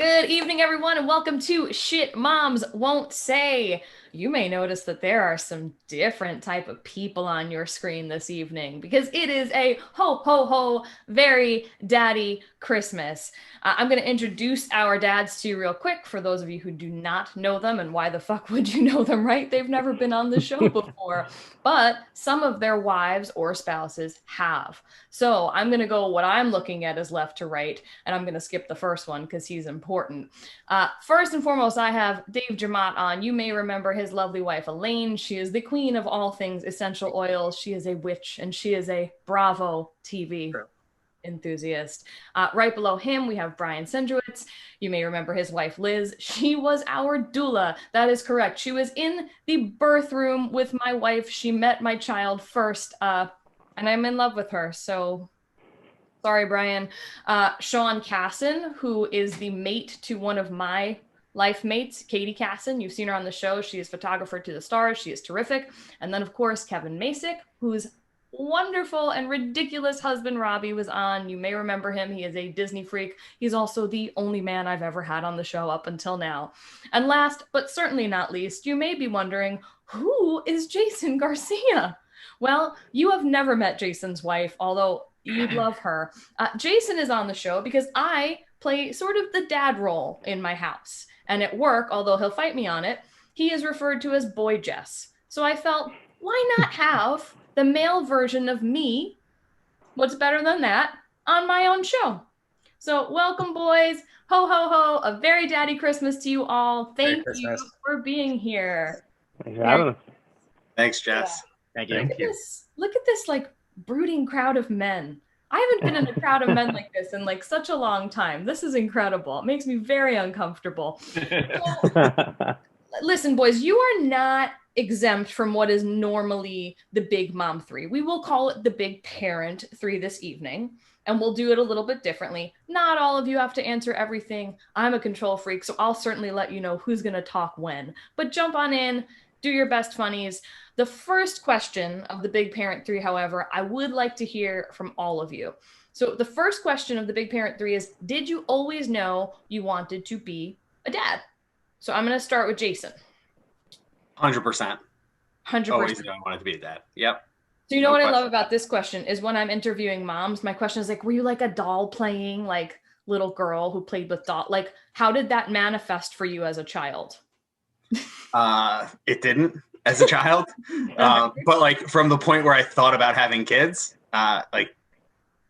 Good evening, everyone, and welcome to Shit Moms Won't Say. You may notice that there are some different type of people on your screen this evening because it is a ho ho ho very daddy Christmas. I'm going to introduce our dads to you real quick for those of you who do not know them, and why the fuck would you know them, right? They've never been on the show before, but some of their wives or spouses have. So I'm going to go what I'm looking at as left to right, and I'm going to skip the first one because he's important. First and foremost, I have Dave Jemmott on. You may remember his lovely wife, Elaine. She is the queen of all things essential oils. She is a witch, and she is a Bravo TV enthusiast. Right below him, we have Brian Sendrowitz. You may remember his wife, Liz. She was our doula. That is correct. She was in the birth room with my wife. She met my child first, and I'm in love with her. So sorry, Brian. Sean Cassin, who is the mate to one of my life mates, Katie Cassin. You've seen her on the show. She is photographer to the stars. She is terrific. And then, of course, Kevin Masick, whose wonderful and ridiculous husband Robbie was on. You may remember him. He is a Disney freak. He's also the only man I've ever had on the show up until now. And last, but certainly not least, you may be wondering, who is Jason Garcia? Well, you have never met Jason's wife, although you'd love her. Jason is on the show because I play sort of the dad role in my house. And at work, although he'll fight me on it, he is referred to as Boy Jess. So I felt, why not have the male version of me, what's better than that, on my own show? So welcome, boys. Ho, ho, ho. A very daddy Christmas to you all. Thank you for being here. Thanks, Jess. Thank you. Look at this like brooding crowd of men. I haven't been in a crowd of men like this in like such a long time. This is incredible. It makes me very uncomfortable. So, listen, boys, you are not exempt from what is normally the Big Mom 3. We will call it the Big Parent 3 this evening, and we'll do it a little bit differently. Not all of you have to answer everything. I'm a control freak, so I'll certainly let you know who's going to talk when. But jump on in, do your best funnies. The first question of the Big Parent 3, however, I would like to hear from all of you. So the first question of the Big Parent 3 is, did you always know you wanted to be a dad? So I'm going to start with Jason. 100%. 100%. Always knew I wanted to be a dad. Yep. So you know what I love about this question is when I'm interviewing moms, my question is like, were you like a doll playing like little girl who played with doll? Like, how did that manifest for you as a child? It didn't as a child. But like from the point where I thought about having kids, I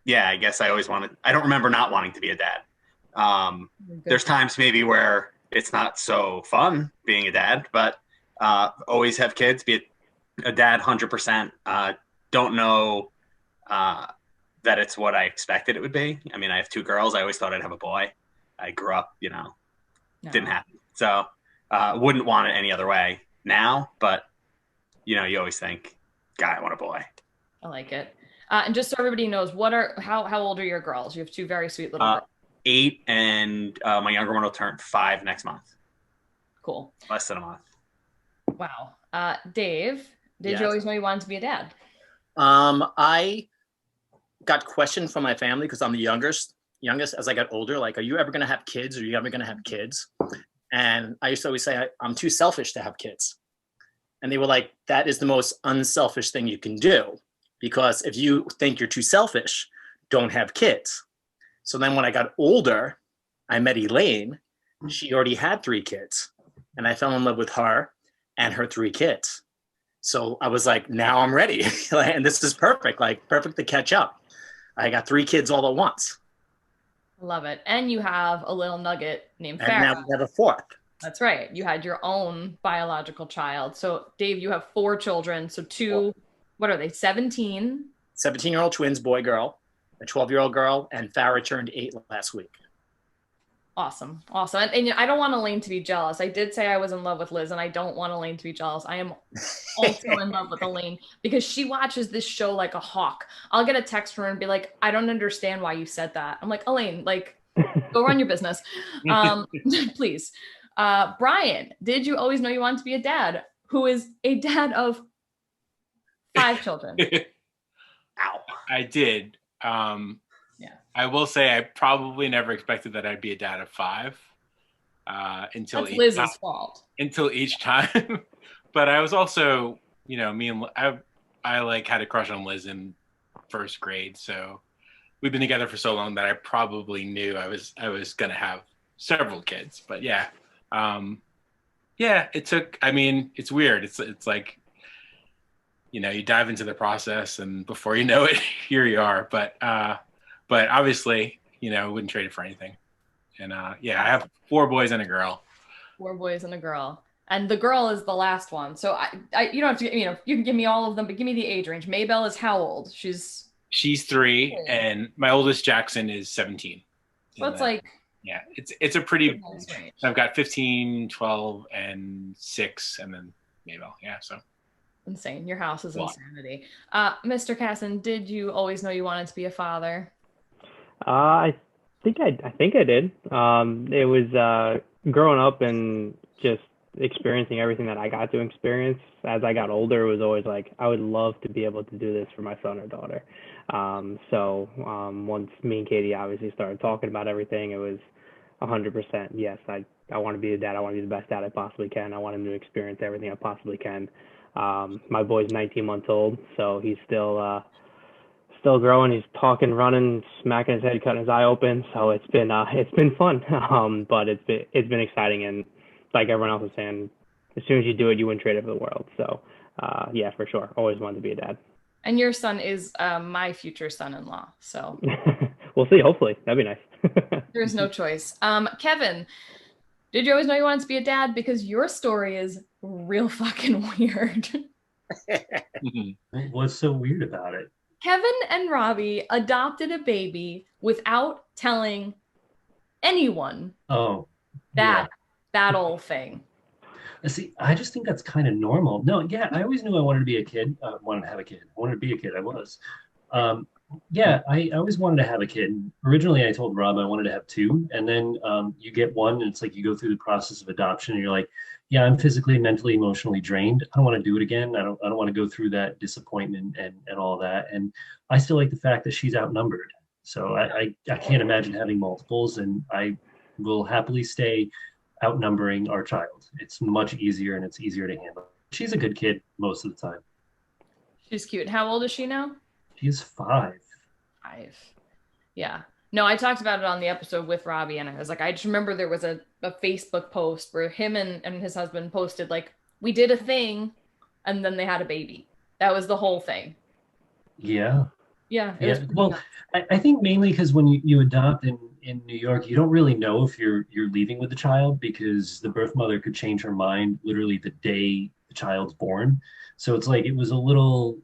guess I always wanted, I don't remember not wanting to be a dad. There's times maybe where it's not so fun being a dad, but always have kids, be a dad 100%. Don't know that it's what I expected it would be. I mean, I have 2 girls. I always thought I'd have a boy. I grew up, didn't happen. So wouldn't want it any other way now, but you always think, God, I want a boy. I like it. And just so everybody knows, how old are your girls? You have 2 very sweet little girls. 8, and my younger one will turn 5 next month. Cool. Less than a month. Wow. Dave, did you always know you wanted to be a dad? I got questioned from my family because I'm the youngest as I got older, like, are you ever going to have kids? Are you ever going to have kids? And I used to always say, I'm too selfish to have kids. And they were like, that is the most unselfish thing you can do. Because if you think you're too selfish, don't have kids. So then when I got older, I met Elaine. She already had 3 kids. And I fell in love with her and her 3 kids. So I was like, now I'm ready. And this is perfect, perfect to catch up. I got 3 kids all at once. Love it. And you have a little nugget named Farrah. And now we have a 4th. That's right. You had your own biological child. So Dave, you have 4 children. So 2, what are they, 17? 17-year-old twins, boy, girl, a 12-year-old girl, and Farrah turned 8 last week. Awesome. And I don't want Elaine to be jealous. I did say I was in love with Liz, and I don't want Elaine to be jealous. I am also in love with Elaine because she watches this show like a hawk. I'll get a text from her and be like, I don't understand why you said that. I'm like, Elaine, like, go run your business. Please. Brian, did you always know you wanted to be a dad? Who is a dad of 5 children? Ow. I did. I will say I probably never expected that I'd be a dad of 5. until That's Liz's fault. Until each time. But I was also, I like had a crush on Liz in first grade, so we've been together for so long that I probably knew I was gonna have several kids. But yeah, it took. I mean, it's weird. It's like, you dive into the process, and before you know it, here you are. But obviously, wouldn't trade it for anything. And I have 4 boys and a girl. 4 boys and a girl. And the girl is the last one. So you don't have to, you can give me all of them, but give me the age range. Maybelle is how old? She's 3, and my oldest Jackson is 17. So it's like, yeah, it's a pretty nice range. I've got 15, 12, and 6, and then Maybelle. Yeah, so insane. Your house is insanity. Mr. Cassin, did you always know you wanted to be a father? I think I did. It was growing up and just experiencing everything that I got to experience. As I got older, it was always like, I would love to be able to do this for my son or daughter. So once me and Katie obviously started talking about everything, it was 100% yes. I want to be a dad. I want to be the best dad I possibly can. I want him to experience everything I possibly can. My boy's 19 months old, so he's still growing. He's talking, running, smacking his head, cutting his eye open. So it's been fun. But it's been exciting, and like everyone else is saying, as soon as you do it, you wouldn't trade it for the world. So yeah, for sure. Always wanted to be a dad. And your son is my future son-in-law. So we'll see. Hopefully, that'd be nice. There's no choice. Kevin, did you always know you wanted to be a dad? Because your story is real fucking weird. What's so weird about it? Kevin and Robbie adopted a baby without telling anyone. Oh, that old thing. See, I just think that's kind of normal. No, yeah, I always knew I wanted to be a kid. Wanted to have a kid. I wanted to be a kid. I was. I always wanted to have a kid. Originally, I told Rob I wanted to have 2, and then you get one, and it's like you go through the process of adoption, and you're like, yeah, I'm physically, mentally, emotionally drained. I don't want to do it again. I don't want to go through that disappointment and all that. And I still like the fact that she's outnumbered. So I can't imagine having multiples, and I will happily stay outnumbering our child. It's much easier, and it's easier to handle. She's a good kid most of the time. She's cute. How old is she now? She's 5. 5. Yeah. No, I talked about it on the episode with Robbie, and I was like, I just remember there was a Facebook post where him and his husband posted, like, we did a thing, and then they had a baby. That was the whole thing. Yeah. Yeah. Well, I think mainly because when you adopt in New York, you don't really know if you're leaving with the child, because the birth mother could change her mind literally the day the child's born. So it's like, it was a little,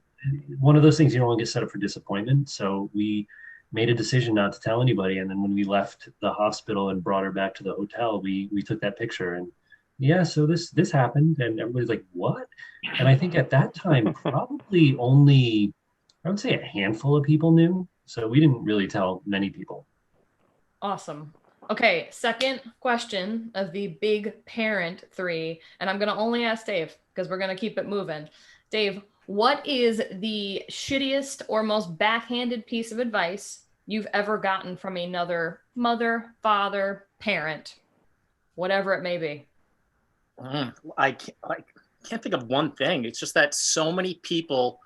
one of those things you don't want to get set up for disappointment. So we made a decision not to tell anybody. And then when we left the hospital and brought her back to the hotel, we took that picture, and yeah, so this happened, and everybody's like, what? And I think at that time, probably only, I would say a handful of people knew. So we didn't really tell many people. Awesome. Okay, second question of the big parent 3, and I'm going to only ask Dave because we're going to keep it moving. Dave, what is the shittiest or most backhanded piece of advice you've ever gotten from another mother, father, parent, whatever it may be? I can't think of one thing. It's just that so many people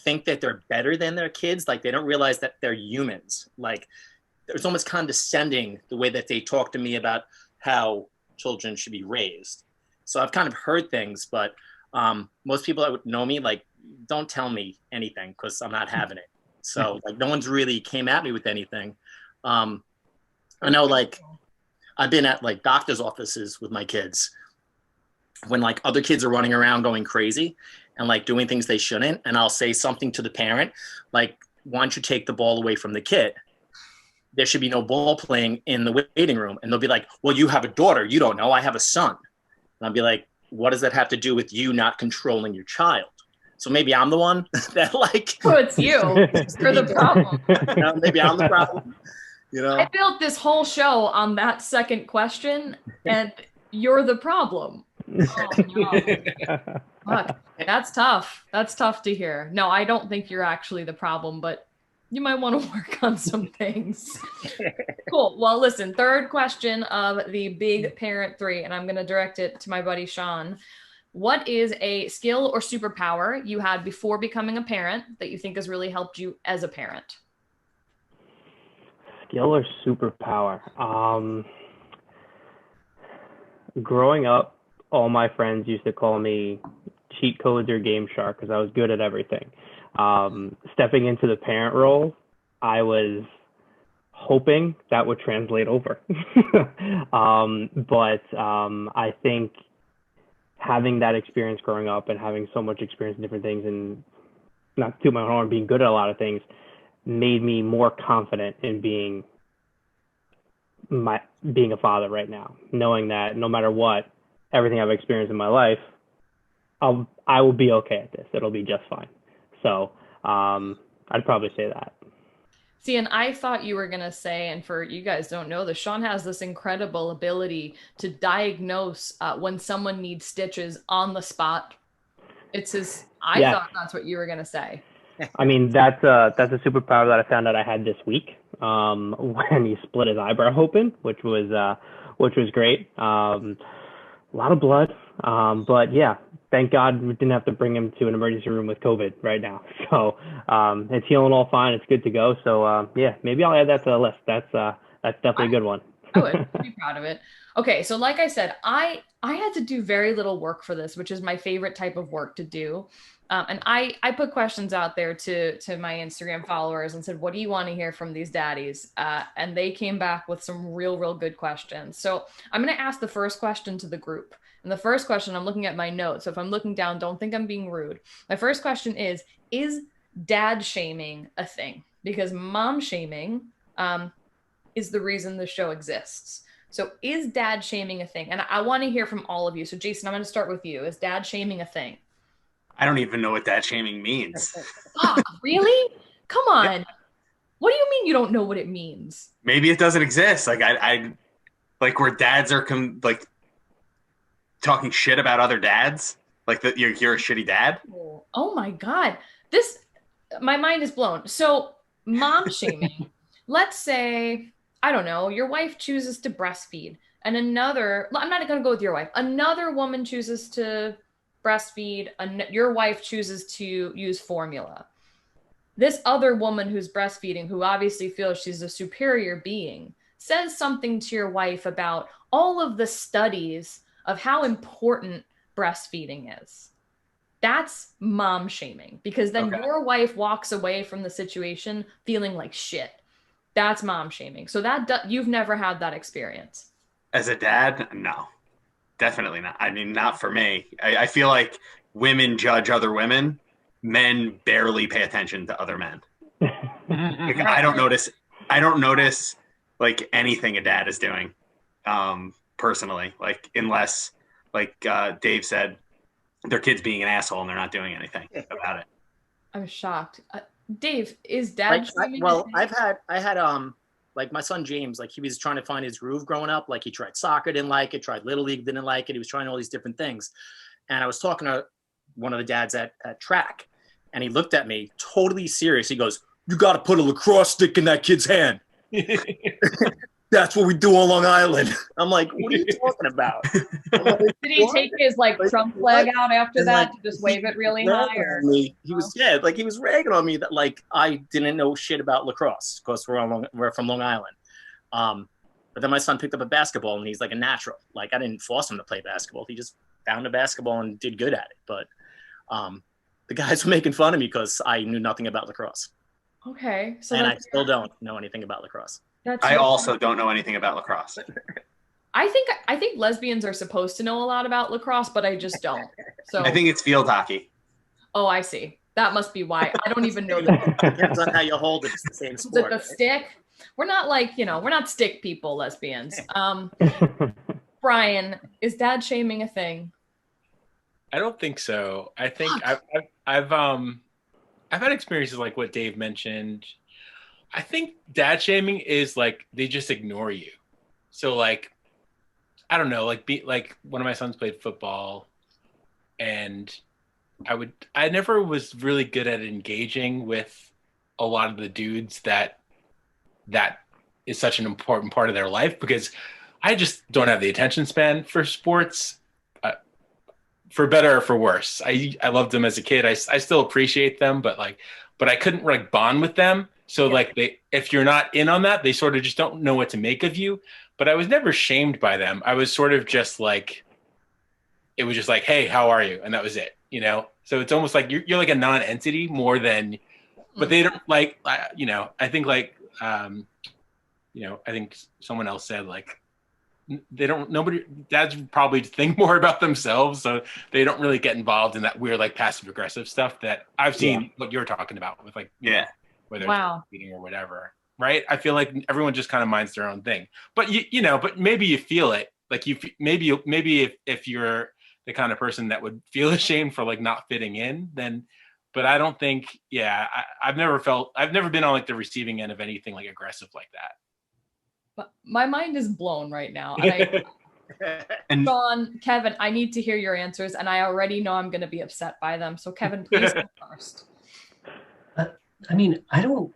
think that they're better than their kids. Like, they don't realize that they're humans. Like, it's almost condescending the way that they talk to me about how children should be raised. So I've kind of heard things, but most people that would know me, like, don't tell me anything because I'm not having it. So like, no one's really came at me with anything. I know, like, I've been at like doctor's offices with my kids when like other kids are running around going crazy and like doing things they shouldn't. And I'll say something to the parent, like, why don't you take the ball away from the kid? There should be no ball playing in the waiting room. And they'll be like, well, you have a daughter. You don't know. I have a son. And I'll be like, what does that have to do with you not controlling your child? So maybe I'm the one that like. Oh, it's you. You're the problem. Maybe I'm the problem. I built this whole show on that second question, and you're the problem. Oh, no. Fuck. That's tough. That's tough to hear. No, I don't think you're actually the problem, but You might want to work on some things. Cool. Well, listen, third question of the big parent 3, and I'm going to direct it to my buddy Sean. What is a skill or superpower you had before becoming a parent that you think has really helped you as a parent? Skill or superpower? Growing up, all my friends used to call me cheat codes or game shark because I was good at everything. Stepping into the parent role, I was hoping that would translate over. But I think having that experience growing up and having so much experience in different things and not to my horn, being good at a lot of things made me more confident in being a father right now, knowing that no matter what, everything I've experienced in my life, I will be okay at this. It'll be just fine. So I'd probably say that. See, and I thought you were going to say, and for you guys don't know this, Sean has this incredible ability to diagnose when someone needs stitches on the spot. It's his, I thought that's what you were going to say. I mean, that's a superpower that I found out I had this week when he split his eyebrow open, which was great. A lot of blood, but yeah, thank God we didn't have to bring him to an emergency room with COVID right now. So it's healing all fine. It's good to go. So yeah, maybe I'll add that to the list. That's definitely a good one. I would be proud of it. Okay, so like I said, I had to do very little work for this, which is my favorite type of work to do. And I put questions out there to my Instagram followers and said, what do you want to hear from these daddies? And they came back with some real good questions. So I'm going to ask the first question to the group. And the first question, I'm looking at my notes. So if I'm looking down, don't think I'm being rude. My first question is dad shaming a thing? Because mom shaming is the reason the show exists. So is dad shaming a thing? And I want to hear from all of you. So Jason, I'm going to start with you. Is dad shaming a thing? I don't even know what dad shaming means. Fuck, really? Come on. Yeah. What do you mean you don't know what it means? Maybe it doesn't exist. Like I like where dads are like talking shit about other dads. Like that you're a shitty dad. Oh my God. My mind is blown. So mom shaming, let's say, I don't know, your wife chooses to breastfeed and I'm not going to go with your wife. Another woman chooses to breastfeed, your wife chooses to use formula. This other woman who's breastfeeding, who obviously feels she's a superior being, says something to your wife about all of the studies of how important breastfeeding is. That's mom shaming, because then your wife walks away from the situation feeling like shit. That's mom shaming. So you've never had that experience. As a dad, no. Definitely not. I mean, not for me. I feel like women judge other women. Men barely pay attention to other men. Like, I don't notice like anything a dad is doing personally. Like unless, like Dave said, their kid's being an asshole and they're not doing anything about it. I'm shocked. Dave, is dad? I had like my son James, like he was trying to find his groove growing up. Like he tried soccer, didn't like it, tried Little League, didn't like it. He was trying all these different things. And I was talking to one of the dads at track and he looked at me totally serious. He goes, "You got to put a lacrosse stick in that kid's hand." That's what we do on Long Island. I'm like, what are you talking about? Like, did he take his like Trump flag out after that to just wave it really high? Or? He was ragging on me that like I didn't know shit about lacrosse because we're from Long Island. But then my son picked up a basketball and he's like a natural. Like I didn't force him to play basketball. He just found a basketball and did good at it. But the guys were making fun of me because I knew nothing about lacrosse. Okay. So and I still don't know anything about lacrosse. I also don't know anything about lacrosse. I think lesbians are supposed to know a lot about lacrosse, but I just don't. So I think it's field hockey. Oh, I see. That must be why. I don't even know that. Depends on how you hold it. It's the same sport. The stick? We're not like, we're not stick people, lesbians. Brian, is dad shaming a thing? I don't think so. I think I've had experiences like what Dave mentioned. I think dad shaming is like they just ignore you. So like, I don't know, like one of my sons played football, and I never was really good at engaging with a lot of the dudes that is such an important part of their life, because I just don't have the attention span for sports, for better or for worse. I loved them as a kid. I still appreciate them, but I couldn't like bond with them. So like if you're not in on that, they sort of just don't know what to make of you. But I was never shamed by them. I was sort of just like, it was just like, hey, how are you? And that was it, you know? So it's almost like you're like a non-entity more than, but they don't like, you know, I think like, you know, I think someone else said like, dads probably think more about themselves. So they don't really get involved in that weird, like passive aggressive stuff that I've seen what you're talking about with like, whether it's eating or whatever. Right. I feel like everyone just kind of minds their own thing, but you know, but maybe you feel it. Like maybe if you're the kind of person that would feel ashamed for like not fitting in, then, but I don't think, I've never been on like the receiving end of anything like aggressive like that. But my mind is blown right now. And Sean, Kevin, I need to hear your answers, and I already know I'm going to be upset by them. So Kevin, please go first. I mean, I don't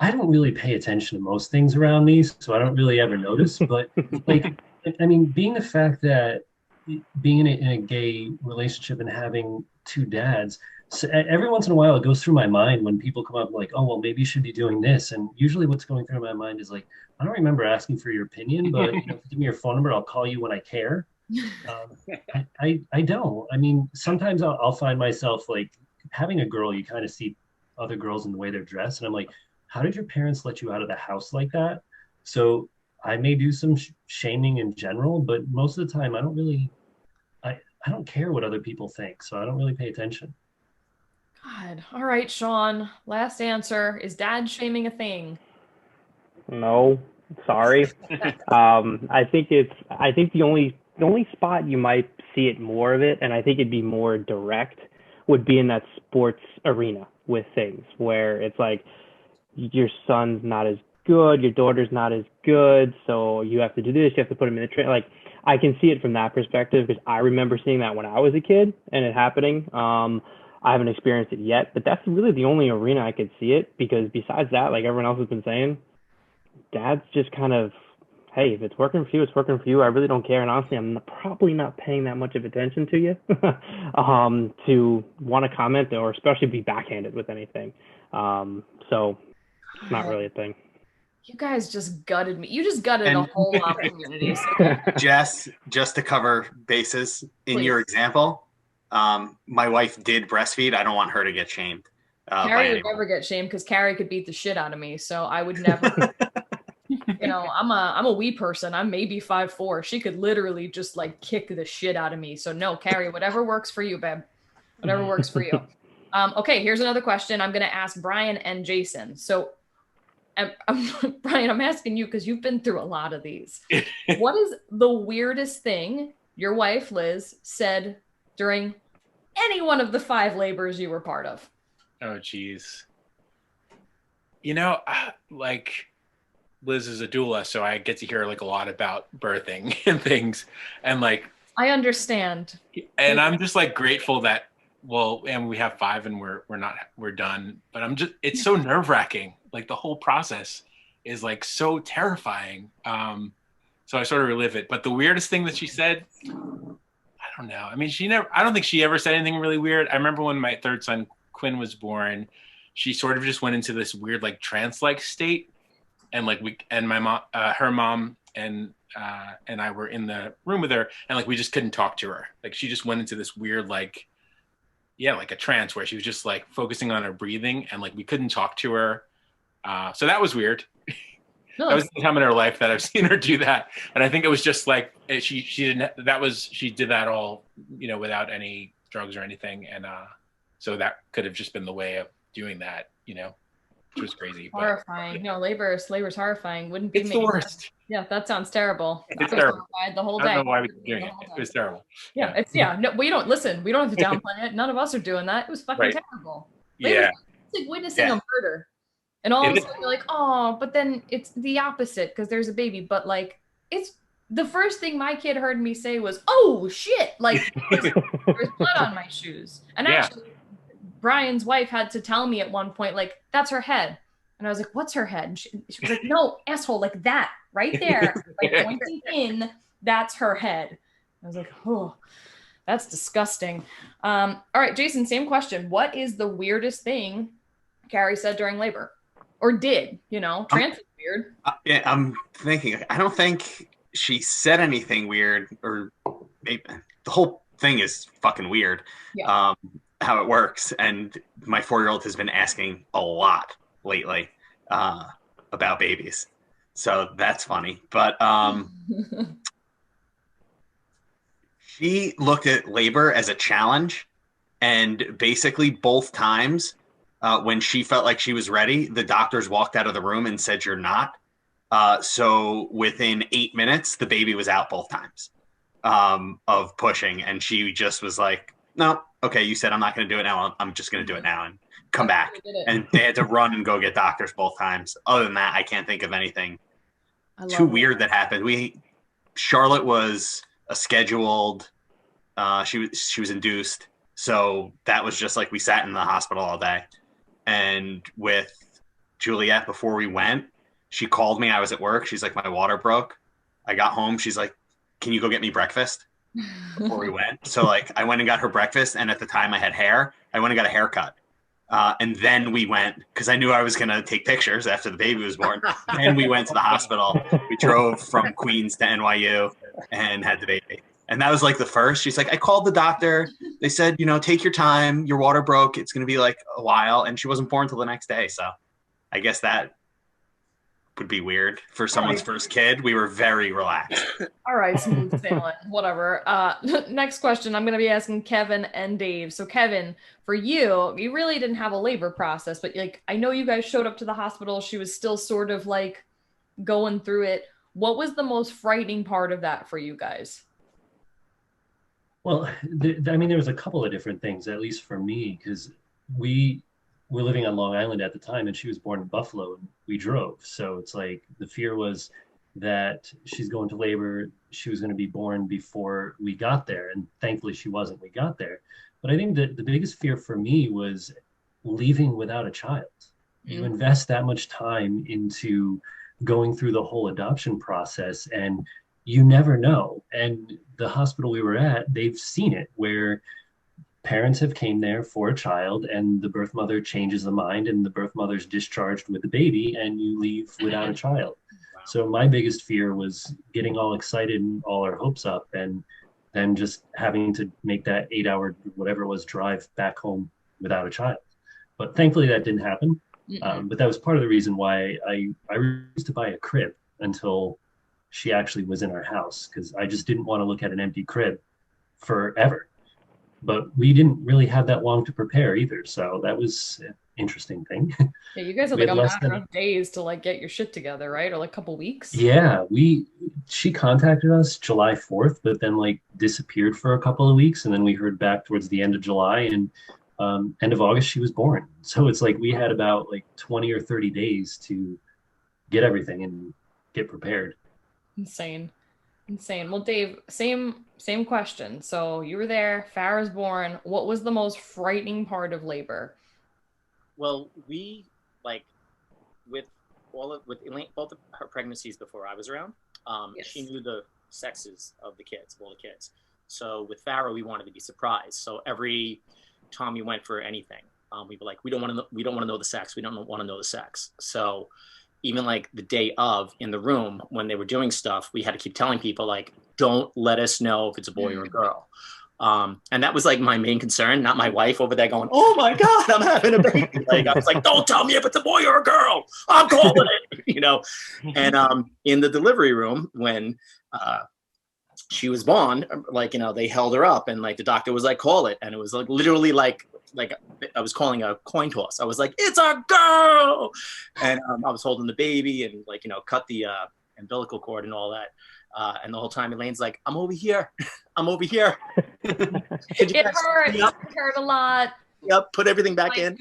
really pay attention to most things around me, so I don't really ever notice. But like, I mean, being the fact that being in a gay relationship and having two dads, so every once in a while it goes through my mind when people come up like, oh, well, maybe you should be doing this. And usually what's going through my mind is like, I don't remember asking for your opinion, but you know, if you give me your phone number, I'll call you when I care. I don't. I mean, sometimes I'll find myself like having a girl, you kind of see other girls in the way they're dressed. And I'm like, how did your parents let you out of the house like that? So I may do some shaming in general, but most of the time I don't care what other people think. So I don't really pay attention. God. All right, Sean. Last answer. Is dad shaming a thing? No, sorry. I think the only spot you might see it more of it, and I think it'd be more direct, would be in that sports arena with things where it's like your son's not as good, your daughter's not as good, so you have to do this, you have to put him in the train. Like, I can see it from that perspective because I remember seeing that when I was a kid and it happening. I haven't experienced it yet, but that's really the only arena I could see it, because besides that, like everyone else has been saying, dad's just kind of, hey, if it's working for you, it's working for you. I really don't care. And honestly, I'm probably not paying that much of attention to you to want to comment or especially be backhanded with anything. So it's not really a thing. You guys just gutted me. You just gutted a whole mom community. So. Jess, just to cover bases, in your example, my wife did breastfeed. I don't want her to get shamed. Carrie would never get shamed because Carrie could beat the shit out of me. So I would never. You know, I'm a wee person. I'm maybe 5'4". She could literally just like kick the shit out of me. So no, Carrie, whatever works for you, babe. Whatever works for you. Okay, here's another question. I'm going to ask Brian and Jason. So, Brian, I'm asking you because you've been through a lot of these. What is the weirdest thing your wife, Liz, said during any one of the 5 labors you were part of? Oh, geez. You know, like Liz is a doula, so I get to hear like a lot about birthing and things. And like, I understand. And I'm just like grateful that, well, and we have 5 and we're done, but it's so nerve wracking. Like the whole process is like so terrifying. So I sort of relive it. But the weirdest thing that she said, I don't know. I mean, I don't think she ever said anything really weird. I remember when my 3rd son, Quinn, was born, she sort of just went into this weird, like trance-like state. And like my mom, her mom and I were in the room with her, and like, we just couldn't talk to her. Like she just went into this weird, like, like a trance where she was just like focusing on her breathing, and like we couldn't talk to her. So that was weird. That was the time in her life that I've seen her do that. And I think it was just like, she did that all, you know, without any drugs or anything. And so that could have just been the way of doing that, you know, which was crazy. Horrifying. But, no, labor's horrifying. Wouldn't be me. It's the worst. Yeah, that sounds terrible. It's terrible. The whole day. I don't know why we were doing it. It was terrible. Yeah, no, we don't listen. We don't have to downplay it. None of us are doing that. It was fucking terrible. Yeah. It's like witnessing a murder. And all of a sudden you're like, oh, but then it's the opposite because there's a baby. But like, it's the first thing my kid heard me say was, oh shit, like there's blood on my shoes. And actually, Brian's wife had to tell me at one point, like, that's her head. And I was like, what's her head? And she was like, no, asshole, like that, right there, like pointing in, that's her head. I was like, oh, that's disgusting. All right, Jason, same question. What is the weirdest thing Carrie said during labor? Or did, trans is weird. Yeah, I'm thinking, I don't think she said anything weird, or maybe the whole thing is fucking weird. Yeah. How it works. And my 4-year-old has been asking a lot lately about babies. So that's funny. But she looked at labor as a challenge. And basically both times when she felt like she was ready, the doctors walked out of the room and said, you're not. So within 8 minutes, the baby was out both times of pushing. And she just was like, no, okay, you said I'm not going to do it now. I'm just going to do it now and come back. And they had to run and go get doctors both times. Other than that, I can't think of anything too weird that happened. Charlotte was a scheduled, she was induced. So that was just like we sat in the hospital all day. And with Juliet, before we went, she called me. I was at work. She's like, my water broke. I got home. She's like, can you go get me breakfast? Before we went. So like I went and got her breakfast, and at the time I had hair. I went and got a haircut. And then we went, because I knew I was going to take pictures after the baby was born. And we went to the hospital. We drove from Queens to NYU and had the baby. And that was like the first. She's like, I called the doctor. They said, take your time. Your water broke. It's going to be like a while. And she wasn't born till the next day. So I guess that would be weird for someone's first kid. We were very relaxed. All right, smooth sailing, whatever. Next question, I'm going to be asking Kevin and Dave. So Kevin, for you really didn't have a labor process, but like, I know you guys showed up to the hospital. She was still sort of like going through it. What was the most frightening part of that for you guys? Well, there was a couple of different things, at least for me, because we were living on Long Island at the time, and she was born in Buffalo, and we drove. So it's like the fear was that she's going to labor. She was going to be born before we got there, and thankfully she wasn't. We got there. But I think that the biggest fear for me was leaving without a child. You invest that much time into going through the whole adoption process, and you never know. And the hospital we were at, they've seen it where parents have came there for a child, and the birth mother changes the mind, and the birth mother's discharged with the baby, and you leave without a child. Wow. So my biggest fear was getting all excited and all our hopes up, and then just having to make that 8-hour, whatever it was, drive back home without a child. But thankfully that didn't happen. But that was part of the reason why I refused to buy a crib until she actually was in our house, because I just didn't want to look at an empty crib forever. But we didn't really have that long to prepare either. So that was an interesting thing. Yeah, you guys had like a matter of days to like get your shit together, right? Or like a couple weeks? Yeah, she contacted us July 4th, but then like disappeared for a couple of weeks. And then we heard back towards the end of July, and end of August, she was born. So it's like we had about like 20 or 30 days to get everything and get prepared. Insane. Well, Dave, same question. So you were there, Farrah's born. What was the most frightening part of labor? Well, we with Elaine, both of her pregnancies before I was around, yes. She knew the sexes of the kids, of all the kids. So with Farrah, we wanted to be surprised. So every time we went for anything, we were like, we don't want to know the sex. We don't want to know the sex. So even like the day of, in the room when they were doing stuff, we had to keep telling people like, don't let us know if it's a boy or a girl. And that was like my main concern, not my wife over there going, oh my God, I'm having a baby. Like, I was like, don't tell me if it's a boy or a girl. I'm calling it, And in the delivery room, when she was born, they held her up, and like the doctor was like, call it. And it was like literally like I was calling a coin toss. I was like, it's a girl. And I was holding the baby and cut the umbilical cord and all that. And the whole time Elaine's like, I'm over here. I'm over here. It hurt. It hurt a lot. Yep. Put everything back in.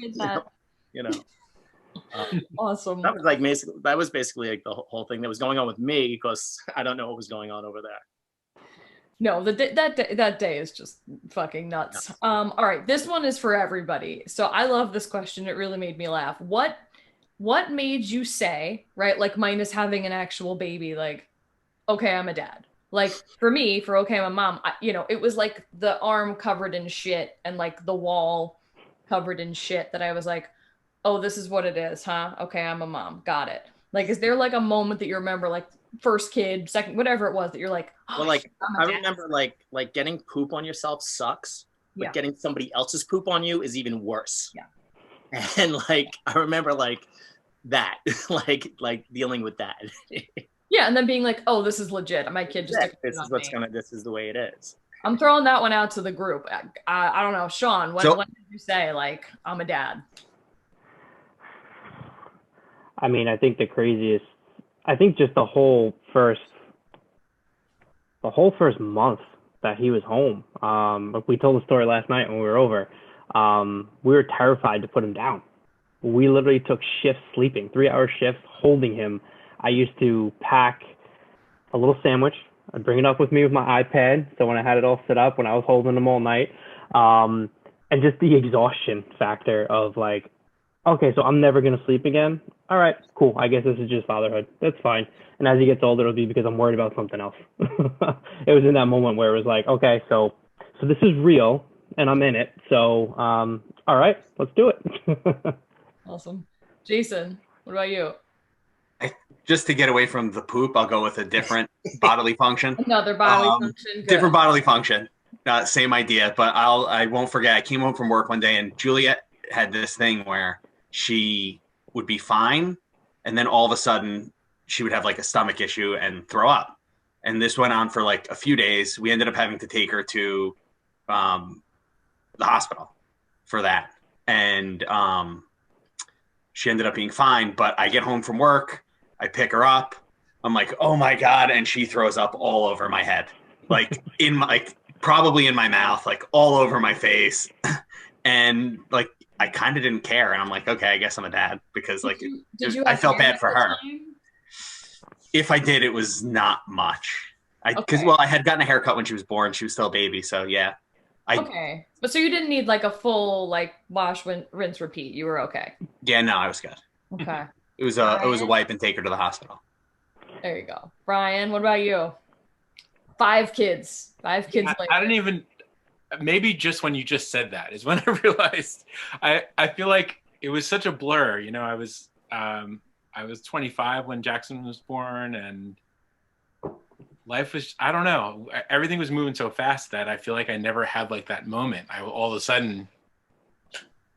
Awesome. That was basically like the whole thing that was going on with me, because I don't know what was going on over there. No, that day is just fucking nuts. All right, this one is for everybody. So I love this question. It really made me laugh. What made you say, right? Like minus having an actual baby, like, okay, I'm a dad. Like for me, for okay, I'm a mom. It was like the arm covered in shit and like the wall covered in shit that I was like, oh, this is what it is, huh? Okay, I'm a mom. Got it. Like, is there like a moment that you remember, like first kid, second, whatever it was that you're like, oh, Well, shit, like I'm a I dad. remember like getting poop on yourself sucks, but Yeah. getting somebody else's poop on you is even worse. Yeah. And like I remember like that, like dealing with that. Yeah, and then being like, oh, this is legit. My kid just took This it is on what's me. this is the way it is. I'm throwing that one out to the group. I don't know, Sean. When So did you say like I'm a dad? I mean, I think just the whole first month that he was home. Like we told the story last night when we were over. We were terrified to put him down. We literally took shifts sleeping, 3-hour shifts, holding him. I used to pack a little sandwich. I'd bring it up with me with my iPad. So when I had it all set up, when I was holding him all night, and just the exhaustion factor of like, okay, so I'm never going to sleep again. All right, cool. I guess this is just fatherhood. That's fine. And as he gets older, it'll be because I'm worried about something else. It was in that moment where it was like, okay, so this is real and I'm in it. So, all right, let's do it. Awesome. Jason, what about you? just to get away from the poop, I'll go with a different bodily function. Another bodily function. Good. Different bodily function. Same idea, but I won't forget. I came home from work one day and Juliet had this thing where she would be fine, and then all of a sudden she would have like a stomach issue and throw up. And this went on for like a few days. We ended up having to take her to the hospital for that. And she ended up being fine. But I get home from work, I pick her up. I'm like, oh my God. And she throws up all over my head, like in my, like probably in my mouth, like all over my face. And like, I kind of didn't care. And I'm like, okay, I guess I'm a dad because like, I felt bad for her. If I did, it was not much. Because I had gotten a haircut when she was born. She was still a baby. So yeah. Okay. But so you didn't need like a full like wash, rinse, repeat. You were okay. Yeah, no, I was good. Okay. It was a wipe and take her to the hospital. There you go. Brian, what about you? 5 kids. 5 kids later. I didn't even, maybe just when you just said that is when I realized. I feel like it was such a blur. You know, I was 25 when Jackson was born, and life was, I don't know, everything was moving so fast that I feel like I never had like that moment. I all of a sudden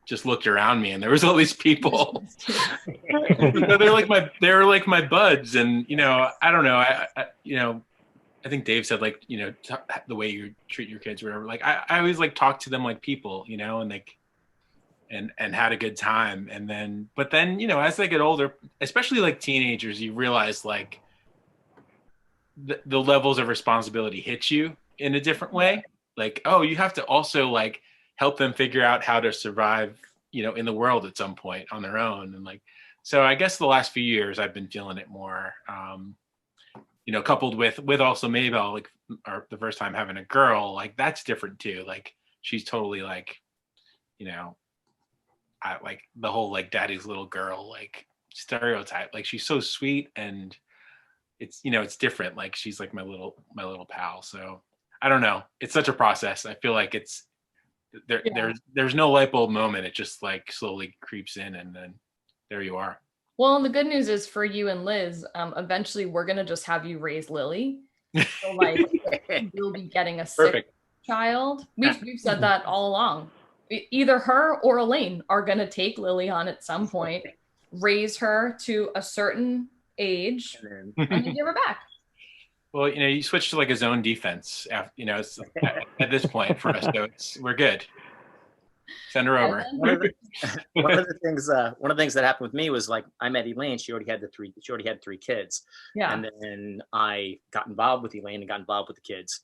just looked around me and there was all these people. They were like my buds, and you know, I don't know, I think Dave said like, you know, the way you treat your kids or whatever. Like I always like talk to them like people, you know, and like and had a good time. And then, but then, you know, as they get older, especially like teenagers, you realize like the levels of responsibility hit you in a different way. Like, oh, you have to also like help them figure out how to survive, you know, in the world at some point on their own. And like, so I guess the last few years I've been feeling it more, you know, coupled with also Maybell, like, or the first time having a girl, like that's different too. Like she's totally like, you know, I like the whole like daddy's little girl, like stereotype. Like she's so sweet, and it's, you know, it's different. Like she's like my little pal. So I don't know. It's such a process. I feel like it's there's no light bulb moment. It just like slowly creeps in, and then there you are. Well, and the good news is for you and Liz, eventually we're gonna just have you raise Lily. So like you'll be getting a sick child. We've said that all along. Either her or Elaine are gonna take Lily on at some point, raise her to a certain age, and then give her back. Well, you know, you switch to like a zone defense, you know, at this point for us, so we're good. Send her over. One of the things that happened with me was like I met Elaine. She already had 3 kids. Yeah. And then I got involved with Elaine and got involved with the kids.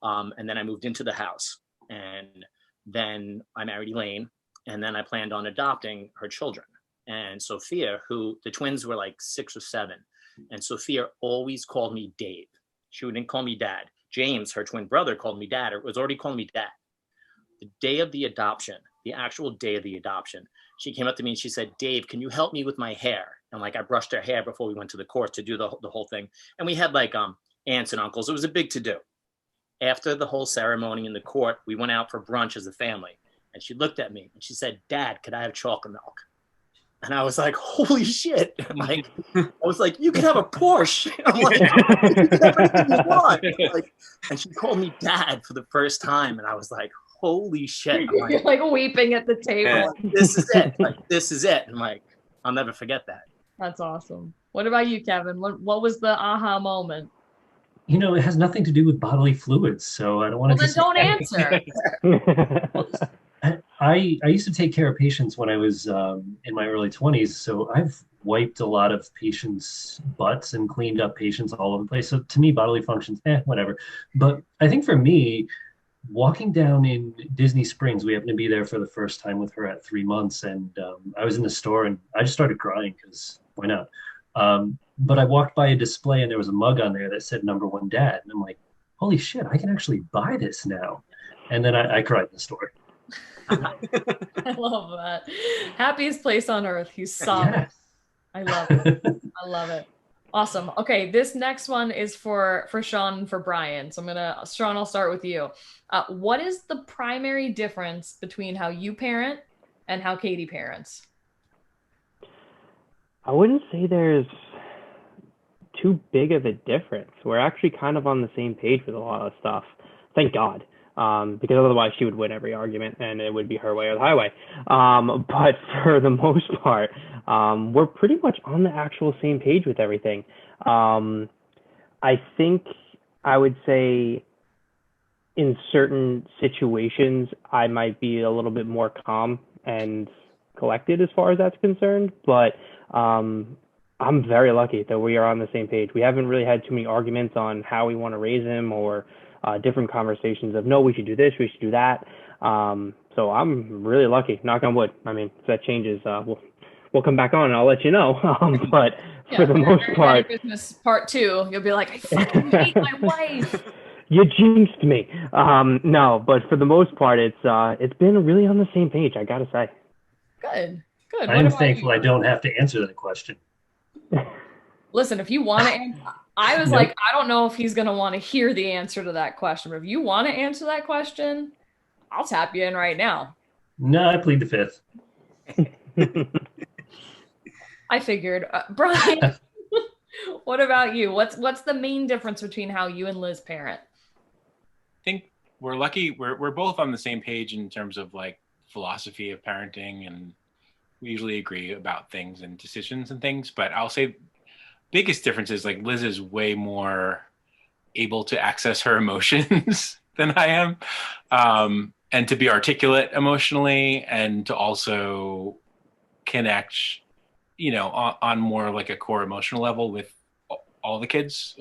And then I moved into the house. And then I married Elaine. And then I planned on adopting her children. And Sophia, who the twins were like 6 or 7. And Sophia always called me Dave. She wouldn't call me Dad. James, her twin brother, called me dad, or was already calling me dad. The day of the adoption, the actual day of the adoption, she came up to me and she said, Dave, can you help me with my hair? And like, I brushed her hair before we went to the court to do the whole thing. And we had like aunts and uncles. It was a big to-do. After the whole ceremony in the court, we went out for brunch as a family. And she looked at me and she said, Dad, could I have chocolate milk? And I was like, holy shit. I was like, you can have a Porsche. I'm like, you can have anything you want. Like, and she called me dad for the first time. And I was like, holy shit. I'm You're like weeping at the table. This is it. Like, this is it. And like, I'll never forget that. That's awesome. What about you, Kevin? What was the aha moment? You know, it has nothing to do with bodily fluids, so I don't want to. Well, then don't answer. I used to take care of patients when I was in my early 20s, so I've wiped a lot of patients' butts and cleaned up patients all over the place. So to me, bodily functions, whatever. But I think for me, walking down in Disney Springs, we happened to be there for the first time with her at 3 months, and I was in the store and I just started crying because why not? But I walked by a display and there was a mug on there that said #1 dad. And I'm like, holy shit, I can actually buy this now. And then I cried in the store. I love that. Happiest place on earth. He's sobbing. Yes. I love it. I love it. Awesome. Okay, this next one is for Sean and for Brian. So Sean, I'll start with you. What is the primary difference between how you parent and how Katie parents? I wouldn't say there's too big of a difference. We're actually kind of on the same page with a lot of stuff. Thank God. Because otherwise she would win every argument and it would be her way or the highway. But for the most part, we're pretty much on the actual same page with everything. I think I would say in certain situations, I might be a little bit more calm and collected as far as that's concerned, but I'm very lucky that we are on the same page. We haven't really had too many arguments on how we want to raise him or different conversations of, no, we should do this, we should do that. So I'm really lucky, knock on wood. I mean, if that changes, we'll come back on and I'll let you know. But for the most part, Christmas part 2, you'll be like, I fucking hate my wife. You jinxed me. No, but for the most part, it's been really on the same page, I gotta say. Good. I'm thankful I don't have to answer that question. Listen, if you want to answer, I was like, I don't know if he's going to want to hear the answer to that question, but if you want to answer that question, I'll tap you in right now. No, I plead the fifth. I figured. Brian, what about you? What's the main difference between how you and Liz parent? I think we're lucky. We're both on the same page in terms of like philosophy of parenting, and we usually agree about things and decisions and things. But I'll say biggest difference is like Liz is way more able to access her emotions than I am, and to be articulate emotionally, and to also connect, on more like a core emotional level with all the kids,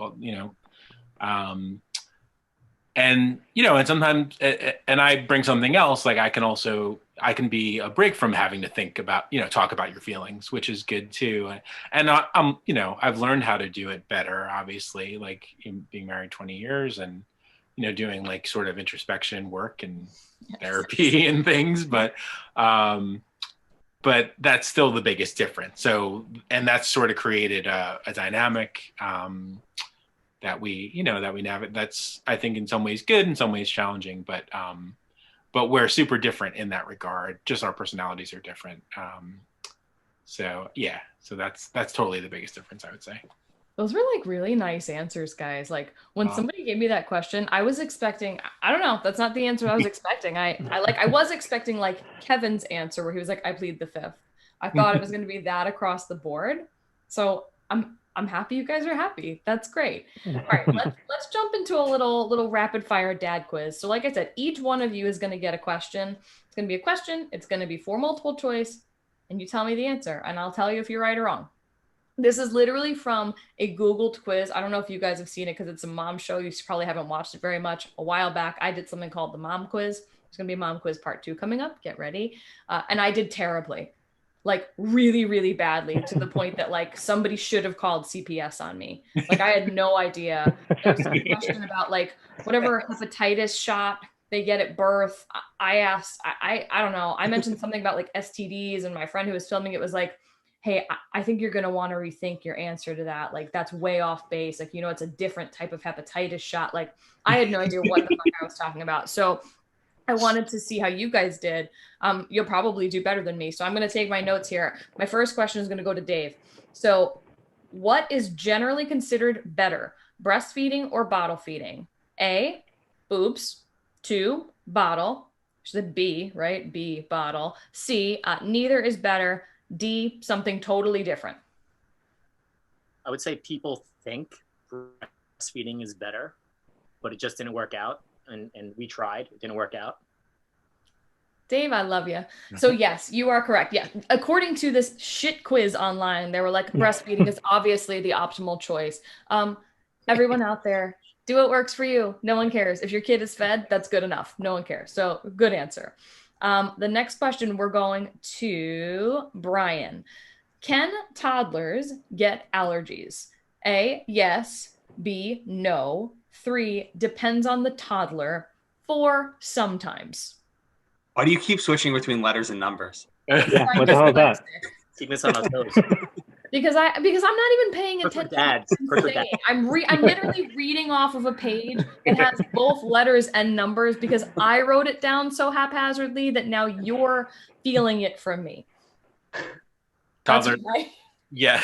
and sometimes, and I bring something else, like I can be a break from having to think about, talk about your feelings, which is good too. And I've learned how to do it better, obviously, like being married 20 years and, doing like sort of introspection work and therapy and things, but that's still the biggest difference. So, and that's sort of created a dynamic, that we navigate. That's, I think, in some ways good, in some ways challenging, but we're super different in that regard. Just our personalities are different. So that's totally the biggest difference, I would say. Those were like really nice answers, guys. Like when somebody gave me that question, I was expecting, I don't know, that's not the answer I was expecting. I was expecting like Kevin's answer where he was like, I plead the fifth. I thought it was going to be that across the board. So I'm happy you guys are happy. That's great. All right, let's jump into a little rapid fire dad quiz. So like I said, each one of you is going to get a question. It's going to be a question. It's going to be 4 multiple choice, and you tell me the answer, and I'll tell you if you're right or wrong. This is literally from a Googled quiz. I don't know if you guys have seen it because it's a mom show. You probably haven't watched it very much. A while back, I did something called the mom quiz. There's going to be a mom quiz part 2 coming up. Get ready. And I did terribly. like really, really badly, to the point that like somebody should have called CPS on me. Like I had no idea. There was some question about like whatever hepatitis shot they get at birth. I asked, I don't know. I mentioned something about like STDs, and my friend who was filming it was like, hey, I think you're going to want to rethink your answer to that. Like, that's way off base. Like, it's a different type of hepatitis shot. Like, I had no idea what the fuck I was talking about. So I wanted to see how you guys did. You'll probably do better than me. So I'm going to take my notes here. My first question is going to go to Dave. So what is generally considered better, breastfeeding or bottle feeding? A, boobs. 2, bottle. Which is B, right? B, bottle. C, neither is better. D, something totally different. I would say people think breastfeeding is better, but it just didn't work out. And we tried, it didn't work out. Dave, I love you. So yes, you are correct. Yeah. According to this shit quiz online, they were like, breastfeeding is obviously the optimal choice. Everyone out there, do what works for you. No one cares. If your kid is fed, that's good enough. No one cares. So good answer. The next question, we're going to Brian. Can toddlers get allergies? A, yes. B, no. 3, depends on the toddler. 4, sometimes. Why do you keep switching between letters and numbers? Yeah, what the hell is that? Keep us on our toes. Because I'm not even paying attention. Dads. I'm literally reading off of a page that has both letters and numbers because I wrote it down so haphazardly that now you're feeling it from me. Toddler. Yeah.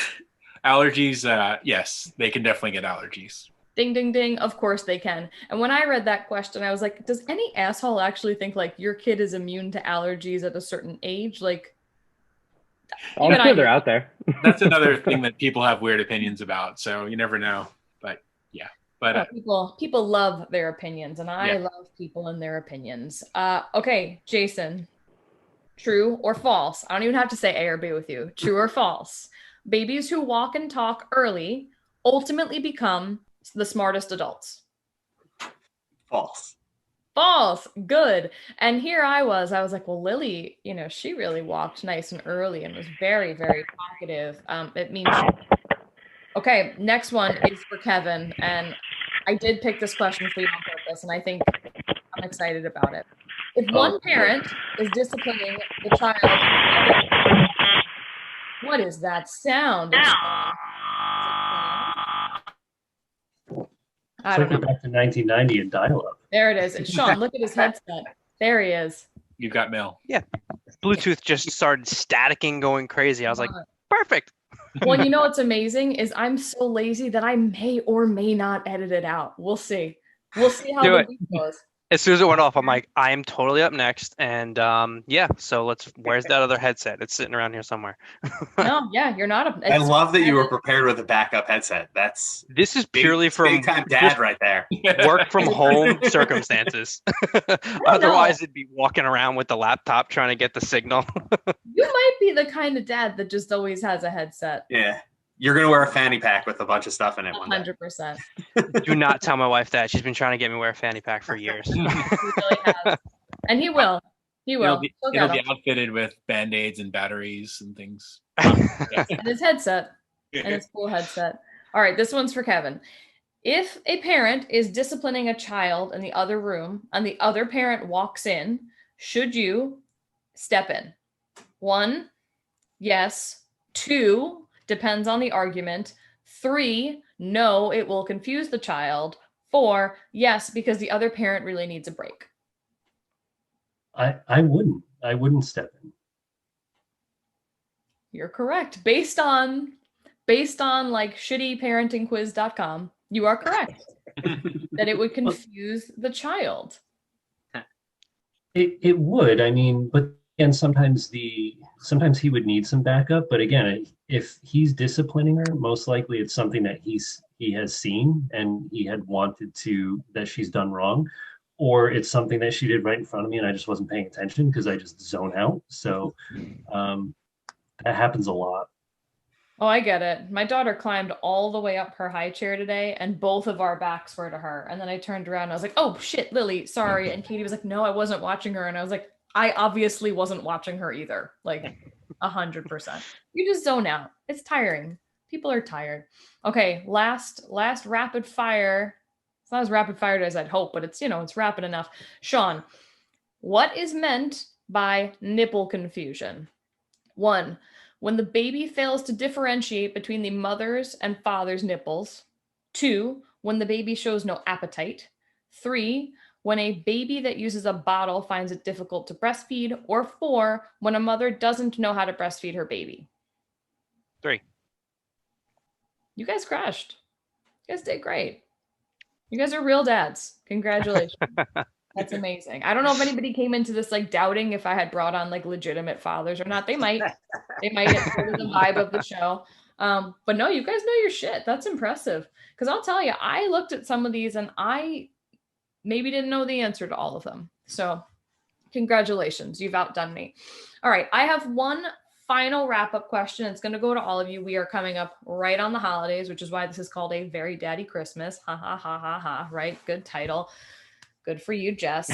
Allergies, yes, they can definitely get allergies. Ding, ding, ding. Of course they can. And when I read that question, I was like, does any asshole actually think like your kid is immune to allergies at a certain age? Like, I'm sure they're out there. That's another thing that people have weird opinions about. So you never know. But yeah. But people love their opinions, and I love people and their opinions. Okay, Jason. True or false? I don't even have to say A or B with you. True or false? Babies who walk and talk early ultimately become the smartest adults. False. False. Good. And here I was like, well, Lily, she really walked nice and early and was very, very talkative. It means, okay, next one is for Kevin. And I did pick this question for you on purpose, and I think I'm excited about it. If one parent is disciplining the child, what is that sound? I don't know. Back to 1990 and dial-up. There it is. And Sean, look at his headset. There he is. You've got mail. Yeah. Bluetooth just started staticking, going crazy. I was like, perfect. Well, what's amazing is I'm so lazy that I may or may not edit it out. We'll see. We'll see how the week goes. As soon as it went off, I'm like, I am totally up next. And so where's that other headset? It's sitting around here somewhere. No, yeah, you're not up. I love that you were prepared with a backup headset. This is purely from big time dad right there. Work from home circumstances. Otherwise, it'd be walking around with the laptop trying to get the signal. You might be the kind of dad that just always has a headset. Yeah. You're going to wear a fanny pack with a bunch of stuff in it one day. 100%. Do not tell my wife that. She's been trying to get me to wear a fanny pack for years. He really has. And he will. He will. It'll be outfitted with Band-Aids and batteries and things. And his headset. And his cool headset. All right, this one's for Kevin. If a parent is disciplining a child in the other room and the other parent walks in, should you step in? 1, yes. 2, depends on the argument. 3, no, it will confuse the child. 4, yes, because the other parent really needs a break. I wouldn't step in. You're correct. Based on like shittyparentingquiz.com, you are correct. That it would confuse the child. It would. I mean, but and sometimes he would need some backup, but again, if he's disciplining her, most likely it's something that he has seen and he had wanted to, that she's done wrong, or it's something that she did right in front of me and I just wasn't paying attention because I just zone out. So that happens a lot. Oh, I get it. My daughter climbed all the way up her high chair today and both of our backs were to her. And then I turned around and I was like, oh shit, Lily, sorry. And Katie was like, no, I wasn't watching her. And I was like, I obviously wasn't watching her either. Like 100%. You just zone out. It's tiring. People are tired. Okay, last rapid fire. It's not as rapid fired as I'd hope, but it's, it's rapid enough. Sean, what is meant by nipple confusion? 1, when the baby fails to differentiate between the mother's and father's nipples. 2, when the baby shows no appetite. 3, when a baby that uses a bottle finds it difficult to breastfeed. Or 4, when a mother doesn't know how to breastfeed her baby. 3. You guys crushed. You guys did great. You guys are real dads. Congratulations. That's amazing. I don't know if anybody came into this like doubting if I had brought on like legitimate fathers or not. They might. They might get sort of the vibe of the show. But no, you guys know your shit. That's impressive. Because I'll tell you, I looked at some of these and I maybe didn't know the answer to all of them. So congratulations. You've outdone me. All right. I have one final wrap-up question. It's going to go to all of you. We are coming up right on the holidays, which is why this is called A Very Daddy Christmas. Ha ha ha ha ha. Right? Good title. Good for you, Jess.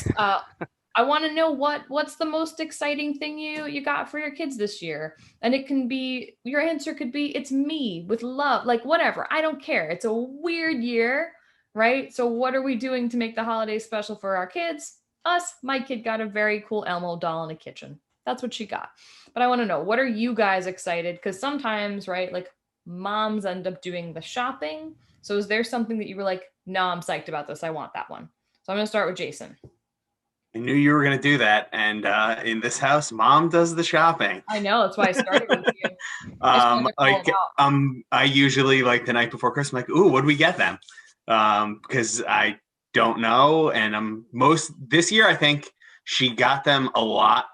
I want to know what's the most exciting thing you got for your kids this year. And it can be, your answer could be, it's me with love, like whatever. I don't care. It's a weird year, right? So what are we doing to make the holidays special for our kids? Us, my kid got a very cool Elmo doll in a kitchen. That's what she got. But I want to know, what are you guys excited? Because sometimes, right, like moms end up doing the shopping. So is there something that you were like, no, I'm psyched about this. I want that one. So I'm going to start with Jason. I knew you were going to do that. And in this house, mom does the shopping. I know. That's why I started with you. I usually like the night before Christmas, like, ooh, what do we get them? Because I don't know. And this year, I think she got them a lot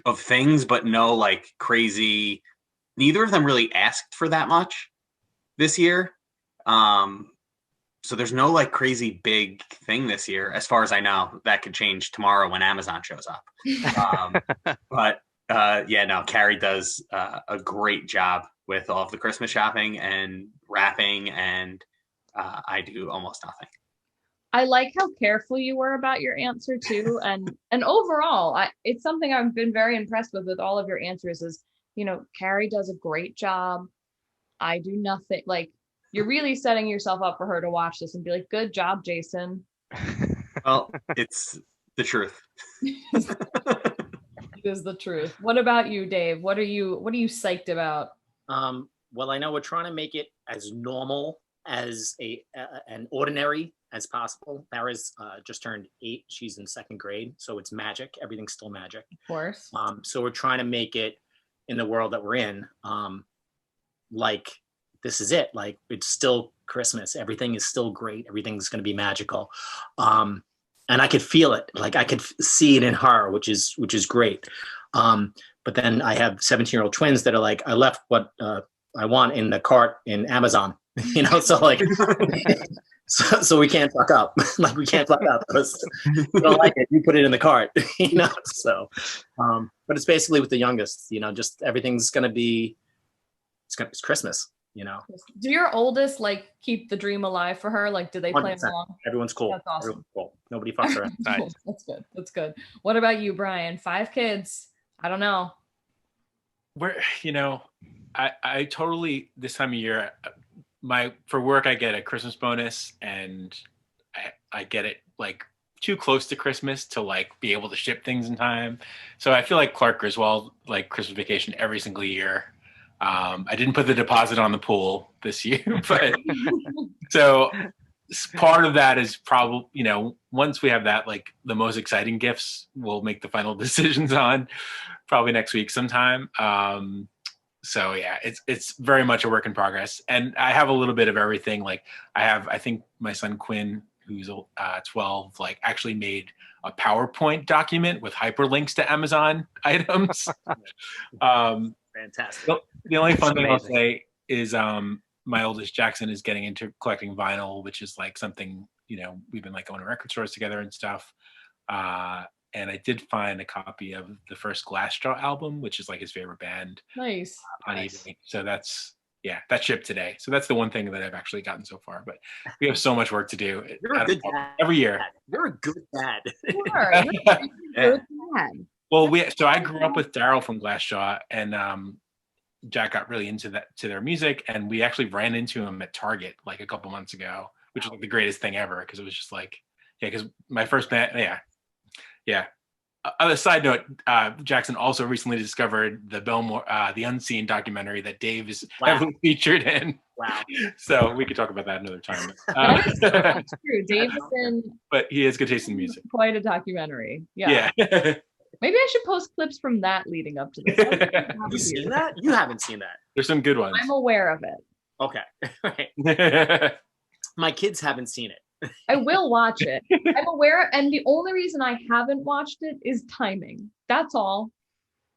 of things, but no like crazy. Neither of them really asked for that much this year. So there's no like crazy big thing this year, as far as I know. That could change tomorrow when Amazon shows up. But Carrie does a great job with all of the Christmas shopping and wrapping, and I do almost nothing. I like how careful you were about your answer too, and overall, it's something I've been very impressed with all of your answers. Is Carrie does a great job. I do nothing. Like, you're really setting yourself up for her to watch this and be like, good job, Jason. Well, it's the truth. It is the truth. What about you, Dave? What are you psyched about? Well, I know we're trying to make it as normal as an ordinary as possible. Farrah's just turned 8. She's in 2nd grade. So it's magic. Everything's still magic. Of course. So we're trying to make it in the world that we're in. Like, this is it. Like, it's still Christmas. Everything is still great. Everything's going to be magical. And I could feel it. Like, I could see it in her, which is great. But then I have 17-year-old twins that are like, I left what I want in the cart in Amazon, so like, so we can't fuck up. Like, we can't fuck up because you don't like it. You put it in the cart, so, but it's basically with the youngest, just everything's going to be, it's Christmas. Do your oldest like keep the dream alive for her? Like, do they play 100%. along? Everyone's cool. That's awesome. Everyone's cool. Nobody fucks around. Cool. That's good. What about you, Brian? 5 kids. I don't know. I totally, this time of year, for work, I get a Christmas bonus, and I get it like too close to Christmas to like be able to ship things in time. So I feel like Clark Griswold, like Christmas Vacation every single year. I didn't put the deposit on the pool this year, but so part of that is probably, once we have that, like the most exciting gifts we'll make the final decisions on probably next week sometime. So yeah, it's very much a work in progress. And I have a little bit of everything. Like I think my son Quinn, who's 12, like actually made a PowerPoint document with hyperlinks to Amazon items. Fantastic. The only fun thing I'll say is my oldest Jackson is getting into collecting vinyl, which is like something, we've been like going to record stores together and stuff. And I did find a copy of the first Glassjaw album, which is like his favorite band. Nice. On eBay. So that shipped today. So that's the one thing that I've actually gotten so far. But we have so much work to do. You're a good dad. Every year. You're a good dad. You are. sad. Well, I grew up with Daryl from Glassjaw, and Jack got really into their music, and we actually ran into him at Target like a couple months ago, which was like the greatest thing ever because it was just like, yeah, because my first band, yeah. Other side note, Jackson also recently discovered the Belmore, the Unseen documentary that Dave is heavily featured in. Wow. So we could talk about that another time. That's true. Dave is in. But he has good taste in music. Quite a documentary. Yeah. Maybe I should post clips from that leading up to this. Have you seen that? You haven't seen that. There's some good ones. I'm aware of it. Okay. Right. My kids haven't seen it. I will watch it. I'm aware, and the only reason I haven't watched it is timing. That's all.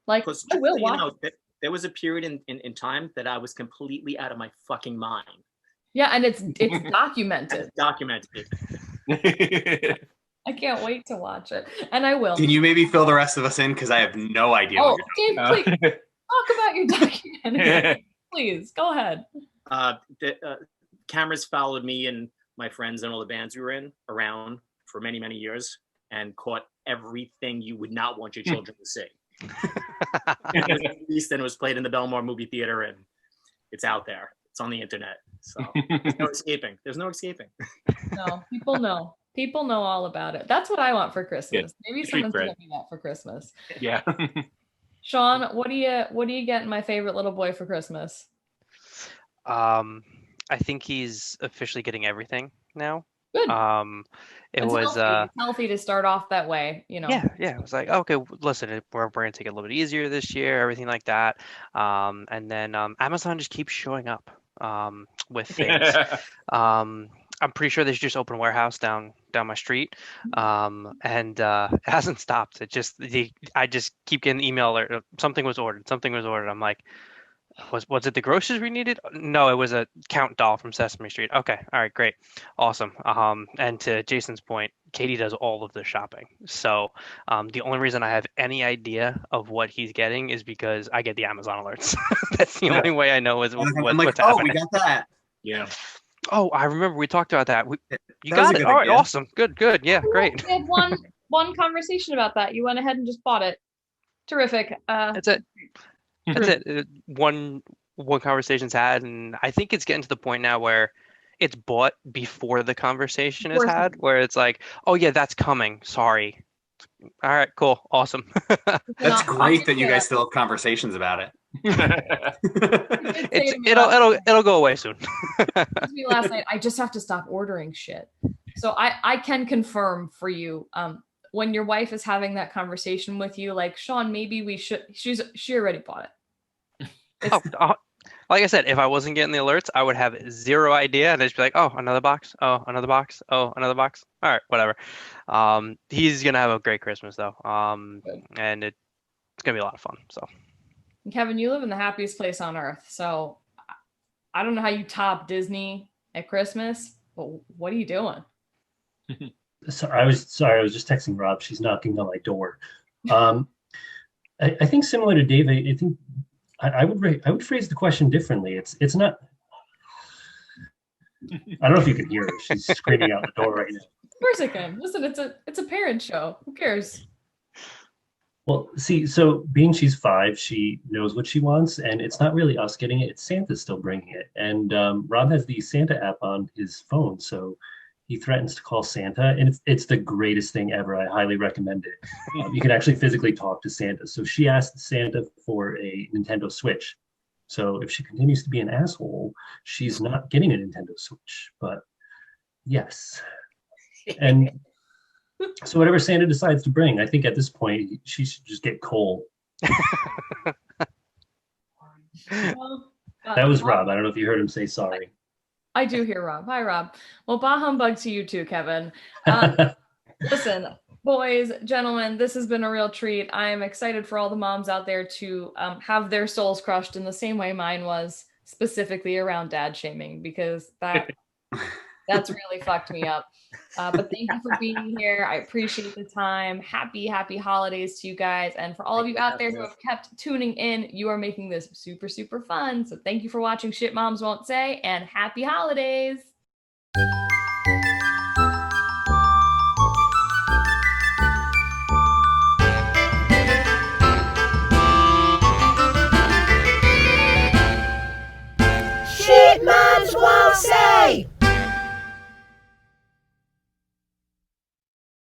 Like, I will watch it. There was a period in time that I was completely out of my fucking mind. Yeah, and it's documented. It's documented. I can't wait to watch it, and I will. Can you maybe fill the rest of us in? Because I have no idea. Oh, Dave, please talk about your documentary. Please, go ahead. Cameras followed me and my friends and all the bands we were in around for many, many years and caught everything you would not want your children to see. It was played in the Belmore movie theater, and it's out there. It's on the internet. So there's no escaping. There's no escaping. No, people know. People know all about it. That's what I want for Christmas. Yeah. Maybe someone's gonna do that for Christmas. Yeah. Sean, what do you get my favorite little boy for Christmas? I think he's officially getting everything now. Good. It's healthy to start off that way, you know. Yeah. It was like, okay, listen, we're gonna take it a little bit easier this year, everything like that. And then Amazon just keeps showing up with things. I'm pretty sure they just opened a warehouse down my street, and it hasn't stopped. It just I just keep getting the email alert. Something was ordered. I'm like, was it the groceries we needed? No, it was a Count doll from Sesame Street. Okay, all right, great, awesome. And to Jason's point, Katie does all of the shopping. So the only reason I have any idea of what he's getting is because I get the Amazon alerts. That's the only way I know is what's like, happening. We got that. Yeah. Oh, I remember we talked about that. You got it. All right, awesome. Good. Yeah, great. We had one conversation about that. You went ahead and just bought it. Terrific. That's it. That's it. One conversation's had, and I think it's getting to the point now where it's bought before the conversation is had, where it's like, oh yeah, that's coming. Sorry. All right, cool, awesome. That's great that you guys still have conversations about it. It'll go away soon. Me last night, I just have to stop ordering shit. So I can confirm for you, when your wife is having that conversation with you, like, Sean, maybe we should. She already bought it. Like I said, if I wasn't getting the alerts, I would have zero idea, and I'd just be like, oh, another box. Oh, another box. Oh, another box. All right, whatever. He's gonna have a great Christmas though, and it's gonna be a lot of fun. So, Kevin, you live in the happiest place on earth, so I don't know how you top Disney at Christmas, but what are you doing? I was just texting Rob. She's knocking on my door. I think similar to Dave. I think I would phrase the question differently. It's not. I don't know if you can hear her. She's screaming out the door right now. Of course I can. Listen, it's a parent show. Who cares? Well, see, so being she's 5, she knows what she wants, and it's not really us getting it. It's Santa still bringing it. And Rob has the Santa app on his phone, so he threatens to call Santa, and it's the greatest thing ever. I highly recommend it. You can actually physically talk to Santa. So she asked Santa for a Nintendo Switch. So if she continues to be an asshole, she's not getting a Nintendo Switch. But yes. And so whatever Santa decides to bring, I think at this point, she should just get coal. Well, that was Rob. I don't know if you heard him say sorry. I do hear Rob. Hi, Rob. Well, bah humbug to you too, Kevin. Listen, boys, gentlemen, this has been a real treat. I am excited for all the moms out there to have their souls crushed in the same way mine was, specifically around dad shaming, because that's really fucked me up. But thank you for being here. I appreciate the time. Happy holidays to you guys. And for all of you out there who have kept tuning in, you are making this super, super fun. So thank you for watching Shit Moms Won't Say, and happy holidays.